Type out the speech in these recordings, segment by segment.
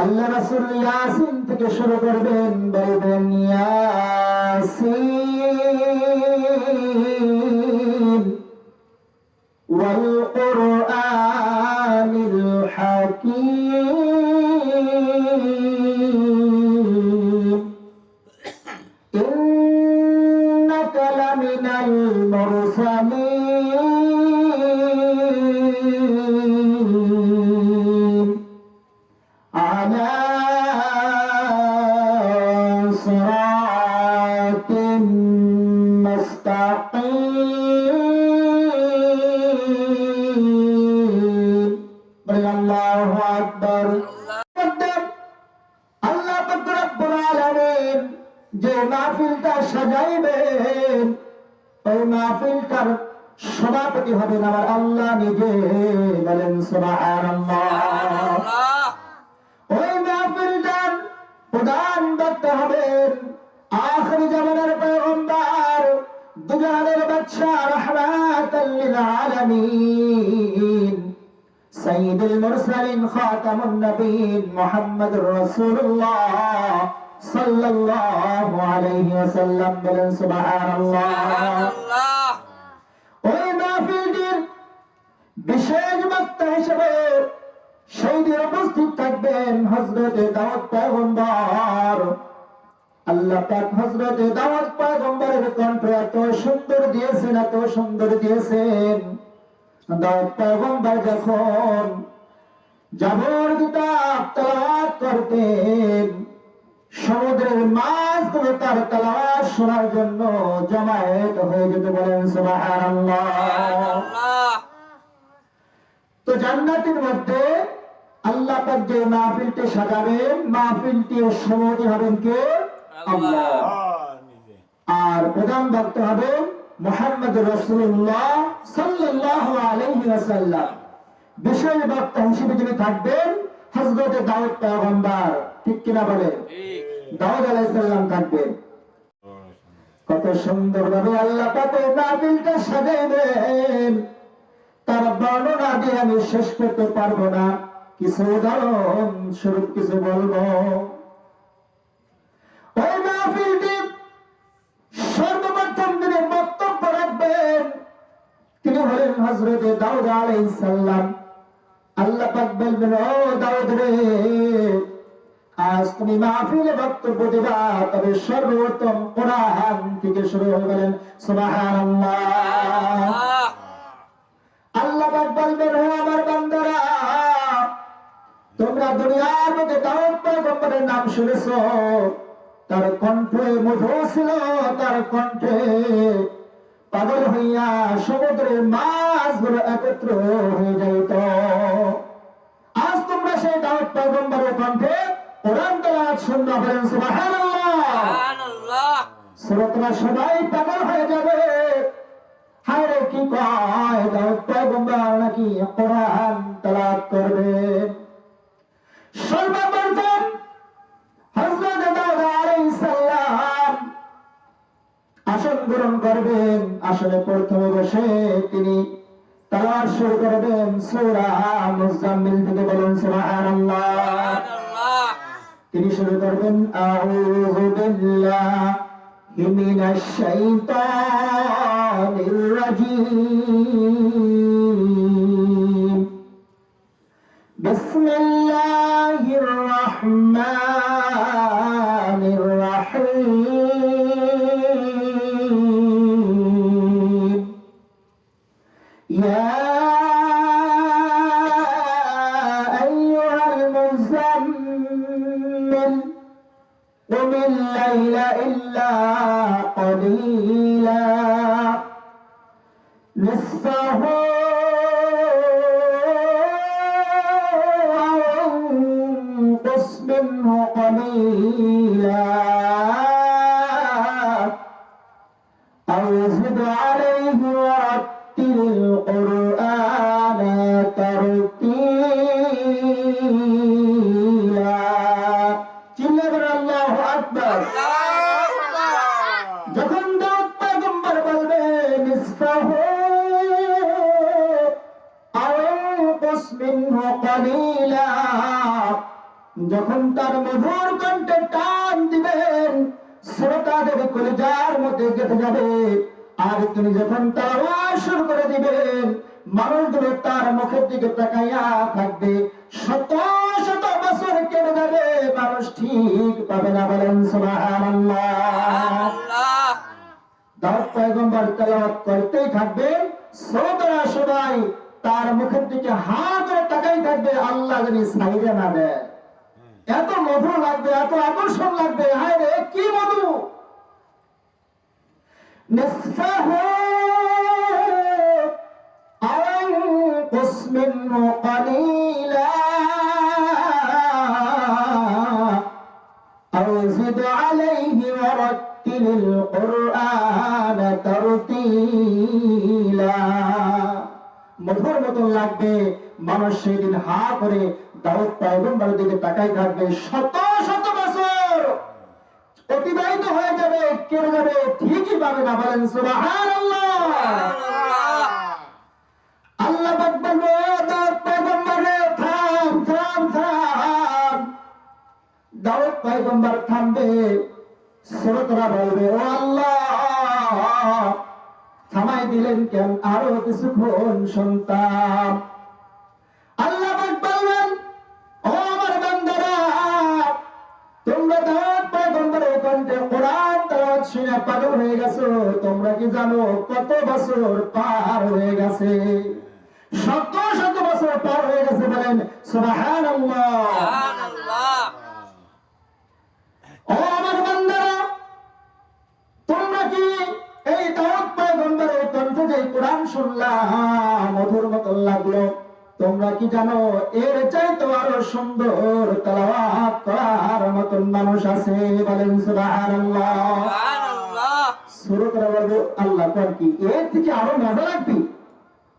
আল্লাহ রাসূল ইয়াসিন থেকে শুরু করবেন, বলবেন ইয়াসিন ওয়াল কুরআনিল হাকীম ইন্নাকা লামিনাল মুরসালিন আলা সিরাতিন মুস্তাকিম। আল্লাহু আকবার। আল্লাহ পাক রব্বুল আলামিন যে মাহফিলটা সাজাইবেন, ওই মাহফিলটার সভাপতি হবেন আমার আল্লাহ নিজে। বলেন সুবহানাল্লাহ। ওই মাহফিলটার প্রধান বক্তা হবেন আখির জামানার পয়গম্বর, দুজাহানের বাদশা, রাহমাতাল লিল আলামিন, সাইয়্যিদুল মুরসালিন, খাতামুন নবিয়্যিন, মুহাম্মাদুর রাসূলুল্লাহ সাল্লাল্লাহু আলাইহি ওয়াসাল্লাম। বলেন সুবহানাল্লাহ। ওই মাহফিলটির বিশেষ বক্তা হিসেবে সেই দিন উপস্থিত থাকবেন হযরতে দাউদ পয়গম্বর। আল্লাহ পাক হযরতে দাউদ পয়গম্বরের কণ্ঠ এত সুন্দর দিয়েছেন, এত সুন্দর দিয়েছেন। দাউদ পয়গম্বর যখন জাবর কিতাব তেলাওয়াত করতেন, সমুদ্রের মাছগুলো তার তেলাওয়াত শোনার জন্য জমায়েত হয়ে যেত। বলেন সুবহানাল্লাহ। তো জান্নাতের মধ্যে আল্লাহ পাক যে মাহফিলটি সাজাবেন, মাহফিলটির সভাপতি হবেন কে? আল্লাহ। আর প্রধান বক্তা হবেন মুহাম্মদুর রাসূলুল্লাহ সাল্লাল্লাহু আলাইহি ওয়াসাল্লাম। বিশেষ বক্তা হিসেবে যিনি থাকবেন হযরতে দাউদ পয়গম্বর। ঠিক কিনা বলেন? দাউদ আলাইহিস সালাম থাকবেন। কত সুন্দরভাবে আল্লাহ পাক এই মাহফিলটা সাজাইবেন, তার বর্ণনা দিয়ে আমি শেষ করতে পারবো না। কিছু উদাহরণ স্বরূপ কিছু বলবো। ওই মাহফিলটি সর্বপ্রথম যিনি বক্তব্য রাখবেন তিনি হলেন হযরতে দাউদ আলাইহিস সালাম। আল্লাহ পাক বলবেন, ও দাউদ রে, আজ তুমি মাহফিলে বক্তব্য দিবা, তবে সর্বপ্রথম কোরআন থেকে শুরু হবে। বলেন সুবহানাল্লাহ। আল্লাহ পাক বলবেন, হে আমার বান্দারা, তোমরা দুনিয়ার মধ্যে দাউদ পয়গম্বরের নাম শুনেছো, তার কণ্ঠে মধু ছিল, তার কণ্ঠে পাগল হইয়া সমুদ্রের মাছগুলো একত্র হয়ে যাইত। আজ তোমরা সেই দাউদ পয়গম্বরের কণ্ঠে কোরআন তেলাওয়াত শুনবে। বলেন সুবহানাল্লাহ। শ্রোতারা সবাই পাগল হয়ে যাবে। হায়রে কি কয়, দাউদ পয়গম্বর নাকি কোরআন তেলাওয়াত করবেন। সর্বপ্রথম হযরত দাউদ আলাইহিস সালাম আসন গ্রহণ করবেন। আসলে প্রথমে বসে তিনি তেলাওয়াত শুরু করবেন সূরা মুজাম্মিল থেকে। বলেন সুবহানাল্লাহ। তিনি শুরু করবেন আউযু বিল্লাহি মিনাশ শাইতানির রাজীম। বিসমিল্লাহির রাহমানির রাহিম। ইয়া আইয়ুহাল মুযাম্মিল قم الليل إلا قليلا نصفه أو انقص منه قليلا أو زد عليه ورتل القرآن ترتيلا। আল্লাহু আকবার। যখন দাউদ পয়গম্বর বলবেন নিসফাহু আও ইনকুস মিনহু কলিলা, যখন যখন তার মধুর কণ্ঠে টান দিবেন শ্রোতাদের কলিজার মধ্যে গেঁথে যাবে। আর তিনি যখন তার আওয়াজ শুরু করে দিবেন মানুষগুলো তার মুখের দিকে তাকাইয়া থাকবে। শত শত বছর কেটে যাবে, মানুষ ঠিক পাবে না। বলেন সুবহানাল্লাহ। দাউদ পয়গম্বর তেলাওয়াত করতেই থাকবেন, শ্রোতারা সবাই তার মুখের দিকে হা করে তাকাই থাকবে, আল্লাহ যদি ছাইড়া না দেয়। এত মধুর লাগবে, এত আকর্ষণ লাগবে। হায় রে কি মধু! নিসফাহু আও ইনকুস মিনহু ক্বালিলা আও জিদ আলাইহি ওয়ারাত্তিলিল কুরআন তারতিলা। মধুর মতন লাগবে। মানুষ সেদিন হা করে দাউদ পয়গম্বরের দিকে তাকাই থাকবে। শত শত বছর অতিবাহিত হয়ে যাবে, কেটে যাবে, ঠিকই পাবে না। বলেন সুবহানাল্লাহ। আল্লাহ পাক বলবে, দাউদ পয়গম্বরে থাম থাম থাম। দাউদ পয়গম্বর থামবে, শ্রোতারা বলবে, ও আল্লাহ থামাই দিলেন কেন, আরো কিছুক্ষণ শুনতাম। আল্লাহ পাক বলবেন, ও আমার বান্দারা, তোমরা দাউদ পয়গম্বরের কণ্ঠে কোরআন তেলাওয়াত শুনে পাগল হয়ে গেছো। তোমরা কি জানো কত বছর পার হয়ে গেছে? শত শত বছর পার হয়ে গেছে। বলেন সুবহানাল্লাহ। ও আমার বান্দারা, তোমরা কি এই দাউদ পয়গম্বরের কণ্ঠে যে কোরআন শুনলাম মধুর মতো লাগলো, তোমরা কি জানো এর চাইতে আরো সুন্দর তেলাওয়াত করার মতন মানুষ আছে? বলেন সুবহানাল্লাহ। শ্রোতারা বলবে, আল্লাহ কোন কি এর থেকে আরো মজা লাগবে,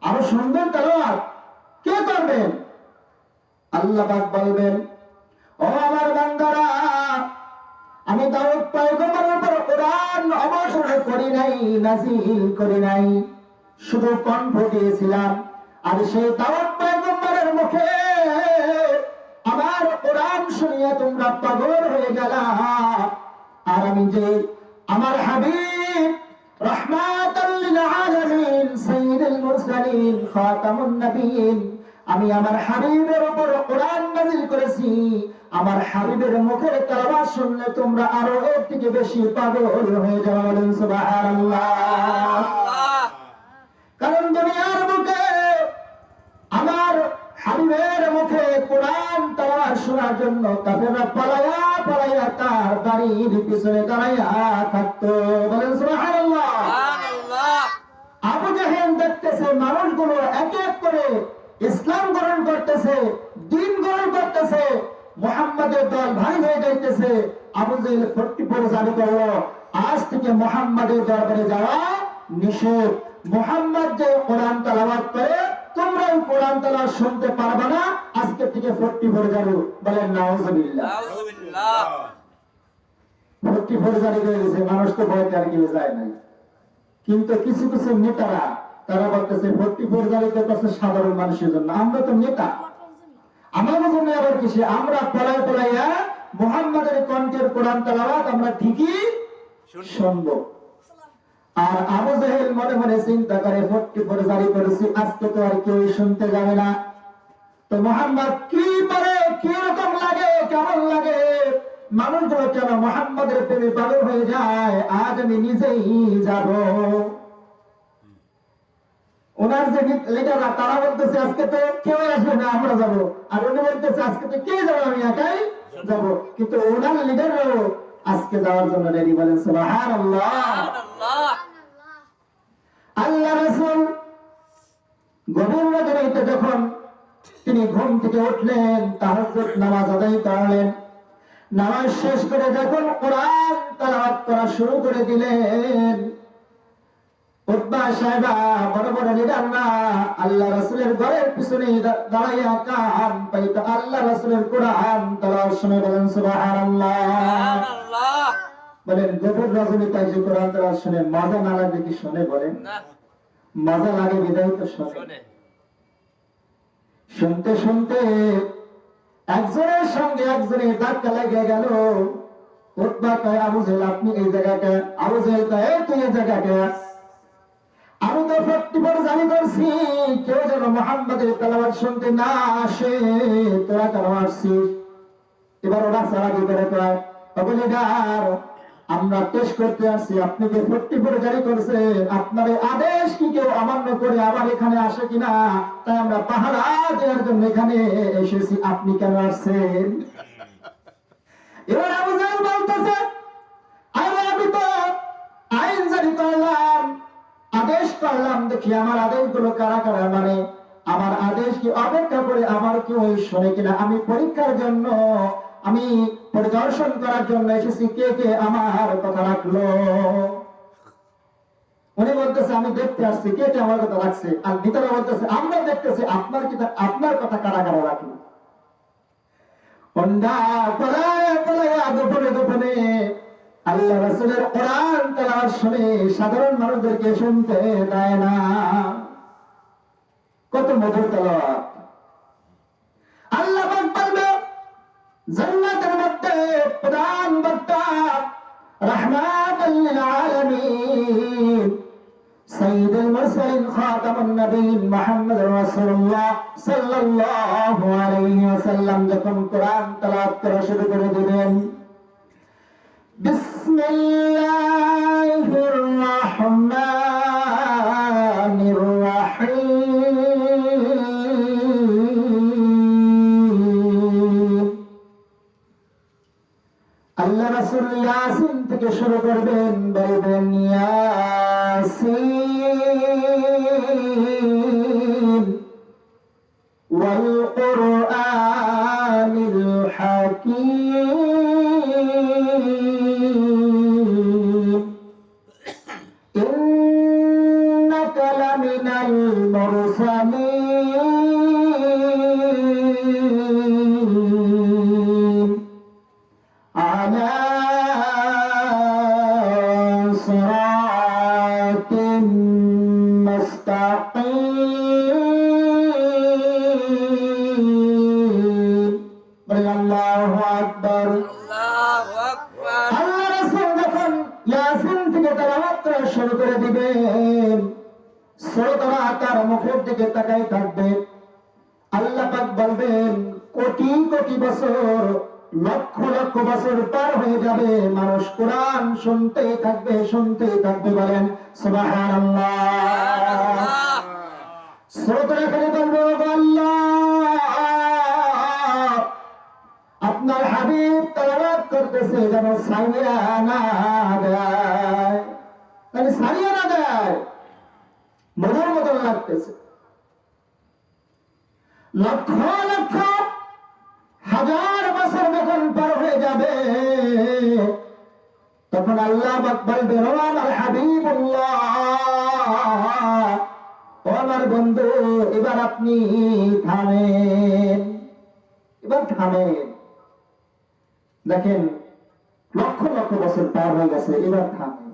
আরো সুন্দর তেলাওয়াত কে করবেন? আল্লাহ পাক বলবেন, ও আমার বান্দারা, আমি দাউদ পয়গম্বরের উপর কোরআন অবতীর্ণ করি নাই, নাযিল করি নাই, শুধু কণ্ঠ দিয়েছিলাম। আর সেই দাউদ পয়গম্বরের মুখে আমার কোরআন শুনিয়ে তোমরা পাগল হয়ে গেলা। আর আমি যে আমার হাবিব রাহমাতাল লিল আলামিন সাইয়্যিদুল মুরসালিন খাতামুন নবিয়্যিন, আমি আমার হাবিবের উপর কোরআন নাযিল করেছি। আমার হাবিবের মুখের তেলাওয়াত শুনলে তোমরা আরো এর থেকে বেশি পাগল হয়ে যাবে। বলেন সুবহানাল্লাহ। কারণ দুনিয়ার বুকে আমার হাবিবের মুখে কোরআন তেলাওয়াত শোনার জন্য কাফেররা পালায়া পালায়া তার বাড়ির পিছনে দাঁড়াইয়া থাকতো। বলেন সুবহানাল্লাহ। আবু জাহেল দেখতেছে মানুষগুলো এক এক করে ইসলাম গ্রহণ করতেছে, দ্বীন গ্রহণ করতেছে, মুহাম্মাদের দল ভাই হয়ে যাইতেছে। আবু জাহেল 44 জারি করলো, আজ থেকে মুহাম্মাদের দরবারে যাওয়া নিষেধ। মুহাম্মদ যে কোরআন তেলাওয়াত করে তোমরা এই কোরআন তেলাওয়াত শুনতে পারবে না, আজকে থেকে 44 জারি। বলেন নাউজুবিল্লাহ। 44 জারি হয়ে গেছে, মানুষ তো ভয় আর কেউ যায় নাই। কিন্তু কিছু কিছু নেতারা তারা বলতেছে 44 জারি করতেছে সাধারণ মানুষের জন্য। আমরা তো নেতা, আমাদের জন্য আবার কিসে? আমরা পলায় পলাইয়া মুহাম্মাদের কণ্ঠের কোরআন তেলাওয়াত আমরা ঠিকই শুনবো। আর আবু জাহেল মনে মনে চিন্তা করে 44 জারি করেছি, আজকে তো আর কেউ শুনতে যাবে না। তো মুহাম্মদ কি পারে, কি রকম লাগে, কেমন লাগে, মানুষগুলো কেন মুহাম্মাদের প্রেমে পাগল হয়ে যায়, আজ আমি নিজেই যাব। ওনার যে লিডাররা তারা বলতেছে আজকে তো কেউ আসবে না, আমরা যাব। আর উনি বলতেছে আজকে তো কে যাবে, আমি একাই যাব। কিন্তু ওনার লিডাররাও আজকে যাওয়ার জন্য রেডি। বলেন সুবহানাল্লাহ। আল্লাহ রাসূল গভীর রাতে যখন তিনি ঘুম থেকে উঠলেন, তাহাজ্জুদ নামাজ আদায় করলেন। নামাজ শেষ করে যখন কোরআন তেলাওয়াত করা শুরু করে দিলেন, উতবা সাহেবা বড় বড় লিডাররা আল্লাহ রাসূলের ঘরের পিছনে দাঁড়াইয়া কান পাইত আল্লাহ রাসূলের কোরআন তেলাওয়াত শুনে। বলেন সুবহানাল্লাহ। বলেন গভীর রজনীতে যে কোরআন তেলাওয়াত শুনে মজা না লাগে কি শুনে? বলেন মজা লাগে বিদায় তো শুনে। শুনতে শুনতে একজনের সঙ্গে একজনের ধাক্কা লেগে গেল। উতবা কয়, আবু জেহেল আপনি এই জায়গাটা। আবু জেহেল কয়, এই তুই এই জায়গাটা। আমি তো 44 জারি করছি কেউ যেন মুহাম্মাদের তেলাওয়াত শুনতে না আসে, তোরা কেন আসছিস? এবার ওরা চালাকি করে কয়, অবলিডার আমরা টেস্ট করতে আসছি, আপনি যে 44 জারি করছেন আপনার এই আদেশ কি কেউ অমান্য করে আবার এখানে আসে কিনা, তাই আমরা পাহারা দেওয়ার জন্য এখানে এসেছি, আপনি কেন আসছেন? এবার আবু জাহেল বলতেছে, আরে আমি তো আইন জারি করলাম, আদেশ করলাম, দেখি আমার আদেশগুলো কারা কারা মানে, আমার আদেশ কি অপেক্ষা করে আমার কেউ শোনে কিনা, আমি পরীক্ষার জন্য, আমি পরিদর্শন করার জন্য এসেছি কে কে আমার কথা রাখলো। উনি বলতেছে আমি দেখতে আসছি কে কে আমার কথা রাখছে, আর নেতারা বলতেছে আমরা দেখতেছি আপনার কি আপনার কথা কারা কারা রাখলো। গোপনে গোপনে আল্লাহ রাসূলের কোরআন তেলাওয়াত শুনে সাধারণ মানুষদেরকে শুনতে দেয় না। কত মধুর তেলাওয়াত। আল্লাহ পাক বলবে জান্নাতের মধ্যে প্রধান বক্তা রাহমাতাল লিল আলামিন সাইয়্যিদুল মুরসালিন খাতামুন নবিয়্যিন মুহাম্মদুর রাসূলুল্লাহ সাল্লাল্লাহু আলাইহি ওয়াসাল্লাম যখন কোরআন তেলাওয়াত করা শুরু করে দিবেন, বিসমিল্লাহির রহমানির রহিম, আল্লাহ রাসূল ইয়াসিন থেকে শুরু করবেন, বলবেন ইয়াসিন ওয়াল কুরআনিল হাকীম ইন্নাকা লামিনাল মুরসালিন আলা সিরাতিন মুস্তাকিম। আল্লাহু আকবার, আল্লাহু আকবার। আল্লাহ রাসূল যখন ইয়াসিন থেকে তেলাওয়াত করা শুরু করে দিবেন, শ্রোতারা তার মুখের দিকে তাকাই থাকবে। আল্লাহ পাক বলবেন কোটি কোটি বছর, লক্ষ লক্ষ বছর পার হয়ে যাবে, মানুষ কোরআন শুনতেই থাকবে, শুনতেই থাকবে। বলেন সুবহানাল্লাহ। শ্রোতারা খালি বলবে আল্লাহ আপনার হাবিব তেলাওয়াত করতেছে যেন সাইয়া না দেয়, মানে সাইয়া না দেয়, মজার মতন লাগতেছে। লক্ষ লক্ষ হাজার বছর যখন পার হয়ে যাবে, তখন আল্লাহ পাক বলবে ও আমার হাবিবুল্লাহ, ও আমার বন্ধু এবার আপনি থামেন, এবার থামেন। দেখেন লক্ষ লক্ষ বছর পার হয়ে গেছে, এবার থামেন।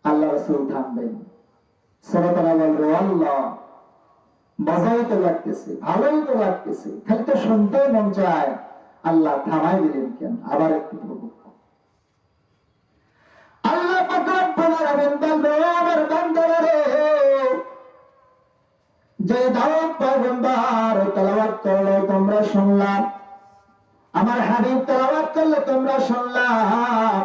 আল্লাহ রাসূল থামবেন। শ্রোতারা বলবে আল্লাহ মজাই তো লাগতেছে, ভালোই তো লাগতেছে, খালি তো শুনতে মন চায়, আল্লাহ থামাই দিলেন কেন? আবার একটু আল্লাহ পাক রব্বুল আলামিন বলবে আমার বান্দারা রে, যে দাউদ পয়গম্বর তেলাওয়াত করলো তোমরা শুনলাম, আমার হাবিব তেলাওয়াত করলে তোমরা শুনলাম,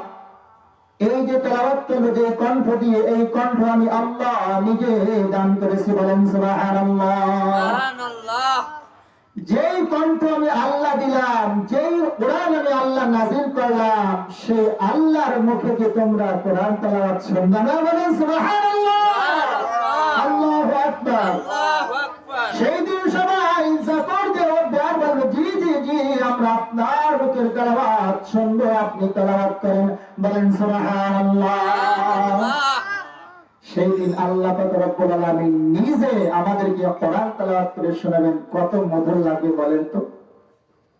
এই যে তেলাওয়াত করলো যে কণ্ঠ দিয়ে, এই কণ্ঠ আমি আল্লাহ নিজে দান করেছি। বলেন সুবহানাল্লাহ। যেই কণ্ঠ আমি আল্লাহ দিলাম, যেই কোরআন আমি আল্লাহ নাযিল করলাম, সেই আল্লাহর মুখে কি তোমরা কোরআন তেলাওয়াত শুনবে না? বলেন সুবহানাল্লাহ, আল্লাহু আকবার। সেই দিন সবাই জাকর দিয়ে বের বলবে জি জি জি আমরা আপনার মুখের তেলাওয়াত শুনবো, আপনি তেলাওয়াত করেন। বলেন সুবহানাল্লাহ। সেই দিন আল্লাহ পাক রব্বুল আলামিন নিজে আমাদেরকে কোরআন তেলাওয়াত করে শোনাবেন, কত মধুর লাগবে বলেন তো।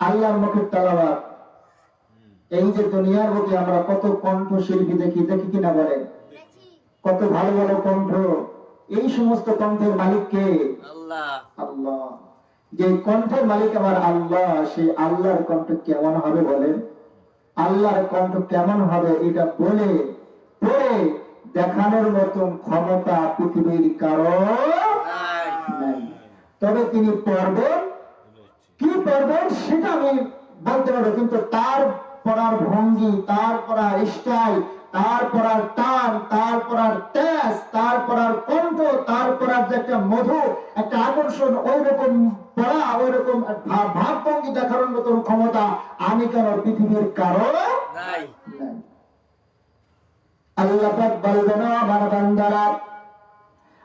আল্লাহর মুখের তেলাওয়াত, এই যে দুনিয়ার বুকে আমরা কত কণ্ঠ শিল্পী দেখি, দেখি কিনা বলেন, কত ভালো ভালো কণ্ঠ, এই সমস্ত কণ্ঠের মালিক কে? আল্লাহ। আল্লাহ। যে কণ্ঠের মালিক আমার আল্লাহ, সেই আল্লাহর কণ্ঠ কেমন হবে বলেন? আল্লাহর কণ্ঠ কেমন হবে এটা বলে পড়ে দেখানোর মতন ক্ষমতা পৃথিবীর কারো নাই। তবে তিনি পড়বেন, কি পড়বেন সেটা আমি বলতে পারবো, কিন্তু তার পড়ার ভঙ্গি, তার পড়ার স্টাইল, তার পড়ার টান, তার পড়ার তেজ, তার পড়ার কণ্ঠ, তার পড়ার যে একটা মধু, একটা আকর্ষণ, ওই রকম পড়া, ওই রকম ভাব ভঙ্গি দেখানোর মতন ক্ষমতা আমি কেন পৃথিবীর কারো নাই। আল্লাহ পাক বলবেন, আমার বান্দারা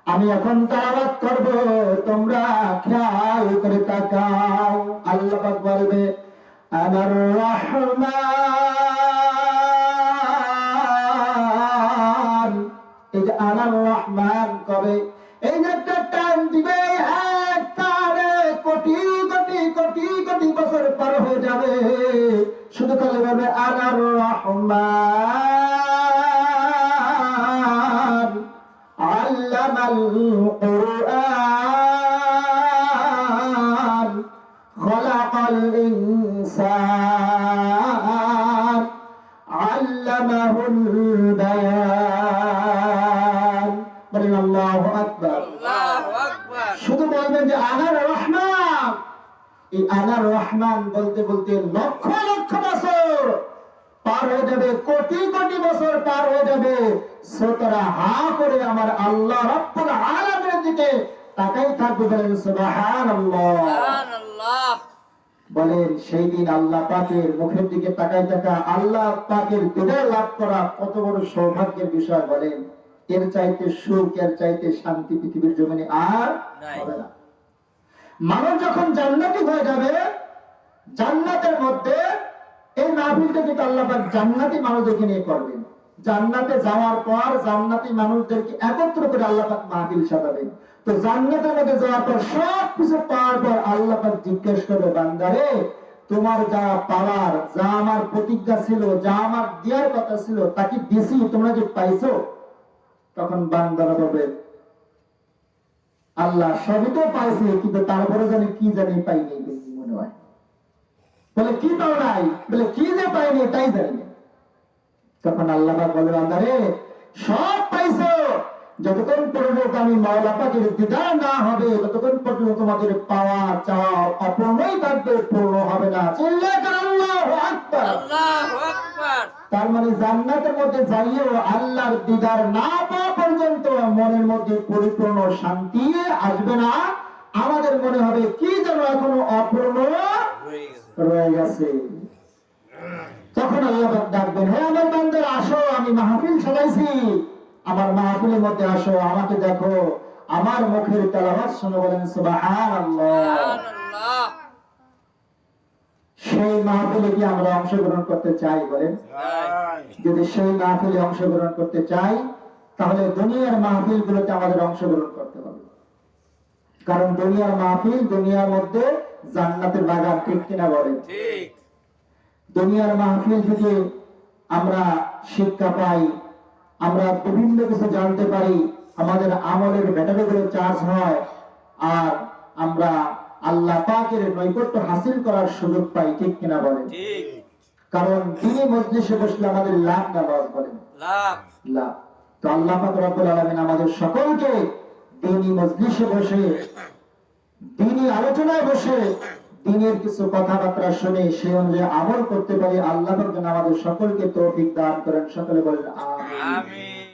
আমি এখন তেলাওয়াত করব, তোমরা খেয়াল করে তাকাও। আল্লাহ পাক বলবে, আনার রহমান। এই যে আনার রহমান কবে, এই যে একটা টান দিবে, এক টানে কোটি কোটি কোটি কোটি বছর পার হয়ে যাবে, শুধু খালি বলবে আনার রহমান আল্লামাল কুরআন খলাকাল ইনসান আল্লামাহুল বায়ান। বলেন আল্লাহু আকবার। আল্লাহু আকবার। শুধু বলবেন যে আনার রহমান। এই আনার রহমান বলতে বলতে লক্ষ লক্ষ বছর পার হয়ে যাবে, কোটি কোটি বছর পার হয়ে যাবে। শ্রোতারা হা করে আমার আল্লাহ রাব্বুল আলামিনের দিকে তাকাই থাকবে। বলেন সুবহানাল্লাহ। সুবহানাল্লাহ। বলেন সেই দিন আল্লাহ পাকের মুখের দিকে তাকাই থাকা, আল্লাহ পাকের দিদার লাভ করা কত বড় সৌভাগ্যের বিষয়। বলেন এর চাইতে সুখ, এর চাইতে শান্তি পৃথিবীর জমিনে আর হবে না। মানুষ যখন জান্নাতি হয়ে যাবে, জান্নাতের মধ্যে এই মাহফিলটা কিন্তু আল্লাহ পাক জান্নাতি মানুষদেরকে নিয়ে করবেন। জান্নাতে যাওয়ার পর জান্নাতি মানুষদেরকে একত্র করে আল্লাহ পাক মাহফিল সাজাবেন। তো জান্নাতের মধ্যে যাওয়ার পর সব কিছু পাওয়ার পর আল্লাহ পাক জিজ্ঞেস করবে, বান্দারে তোমার যা পাওয়ার, যা আমার প্রতিজ্ঞা ছিল, যা আমার দেওয়ার কথা ছিল, তা কি দিছি? তোমরা কি পাইছো? তখন বান্দারা বলবে, আল্লাহ সবই তো পাইছি, কিন্তু তারপরে জানি কি জানি পাইনি, মনে হয়। বলে কি পাও নাই? বলে কি যে পাইনি তাই জানি। তখন আল্লাহ পাক বলে, বান্দারে সব পাইছো, যতক্ষণ পর্যন্ত আমি মাওলা পাকের দিদার না হবে ততক্ষণ পর্যন্ত তোমাদের পাওয়া চাওয়া অপূর্ণই থাকবে, পূর্ণ হবে না। চিল্লায়ে বলেন আল্লাহু আকবার। আল্লাহু আকবার। তার মানে জান্নাতের মধ্যে যাইও আল্লাহর দিদার না পাওয়া পর্যন্ত মনের মধ্যে পরিপূর্ণ শান্তি আসবে না। আমাদের মনে হবে কি যেন এখনো অপূর্ণ রয়ে গেছে। তখন আল্লাহ পাক ডাকবেন, হে আমার বান্দারা আসো, আমি মাহফিল সাজাইছি, আমার মাহফিলের মধ্যে আসো, আমাকে দেখো, আমার মুখের তেলাওয়াত শুনো। বলেন সুবহানাল্লাহ। সুবহানাল্লাহ। সেই মাহফিলে কি আমরা অংশগ্রহণ করতে চাই? বলেন যদি সেই মাহফিলে অংশগ্রহণ করতে চাই, তাহলে দুনিয়ার মাহফিল গুলোতে আমাদের অংশগ্রহণ করতে হবে। কারণ দুনিয়ার মাহফিল, দুনিয়ার মধ্যে জান্নাতের বাগান, ঠিক কিনা বলেন? ঠিক। দুনিয়ার মাহফিল থেকে আমরা শিক্ষা পাই, আমরা বিভিন্ন কিছু জানতে পারি, আমাদের আমলের ব্যাটারিগুলো চার্জ হয়, আর আমরা আল্লাহ পাকের নৈকট্য হাসিল করার সুযোগ পাই, ঠিক কিনা বলেন? ঠিক। কারণ তিনি মজলিসে বসলে আমাদের লাভ না লস? বলেন লাভ। লাভ। তো আল্লাহ পাক রব্বুল আলামিন আমাদের সকলকে দ্বীনি মজলিসে বসে, দ্বীনি আলোচনায় বসে দ্বীনের কিছু কথাবার্তা শুনে সেই অনুযায়ী আমল করতে পারি। আল্লাহ পাক যেন আমাদের সকলকে তৌফিক দান করেন। সকলে বলেন আমিন। আমিন।